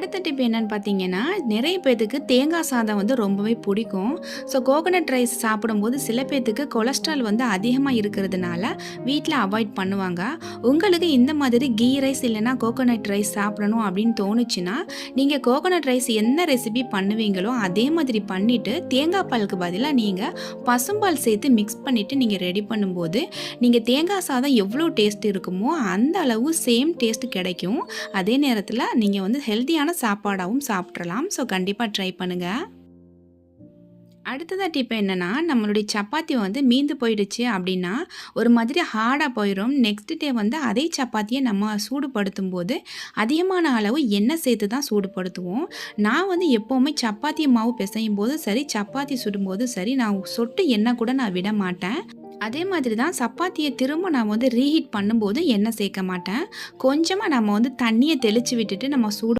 அடுத்த டிப் என்னன்னு பார்த்தீங்கன்னா, நிறைய பேத்துக்கு தேங்காய் சாதம் வந்து ரொம்பவே பிடிக்கும். ஸோ கோகனட் ரைஸ் சாப்பிடும்போது சில பேத்துக்கு கொலஸ்ட்ரால் வந்து அதிகமாக இருக்கிறதுனால வீட்டில் அவாய்ட் பண்ணுவாங்க. உங்களுக்கு இந்த மாதிரி கீ ரைஸ் இல்லைன்னா கோகனட் ரைஸ் சாப்பிடணும் அப்படின்னு தோணுச்சுன்னா, நீங்கள் கோகனட் ரைஸ் என்ன ரெசிபி பண்ணுவீங்களோ அதே மாதிரி பண்ணிவிட்டு தேங்காய் பாலுக்கு பதிலாக நீங்கள் பசும்பால் சேர்த்து மிக்ஸ் பண்ணிவிட்டு நீங்கள் ரெடி பண்ணும்போது, நீங்கள் தேங்காய் சாதம் எவ்வளோ டேஸ்ட் இருக்குமோ அந்த அளவு சேம் டேஸ்ட் கிடைக்கும். அதே நேரத்தில் நீங்கள் வந்து ஹெல்த்தியான சாப்பாடாகவும் சாப்பிட்றலாம். ஸோ கண்டிப்பாக ட்ரை பண்ணுங்கள். அடுத்ததா டிப் என்னன்னா, நம்மளுடைய சப்பாத்தி வந்து மீந்து போயிடுச்சு அப்படின்னா, ஒரு மாதிரி ஹார்டாக போயிடும். நெக்ஸ்ட் டே வந்து அதே சப்பாத்தியை நம்ம சூடுபடுத்தும்போது அதிகமான அளவு எண்ணெய் சேர்த்து தான் சூடுபடுத்துவோம். நான் வந்து எப்போவுமே சப்பாத்தி மாவு பிசையும் போது சரி, சப்பாத்தி சுடும்போது சரி, நான் சொட்டு எண்ணெய் கூட நான் விட மாட்டேன். அதே மாதிரி தான் சப்பாத்தியை திரும்ப நான் வந்து ரீஹீட் பண்ணும்போது எண்ணெய் சேர்க்க மாட்டேன். கொஞ்சமாக நம்ம வந்து தண்ணியை தெளித்து விட்டுட்டு நம்ம சூடு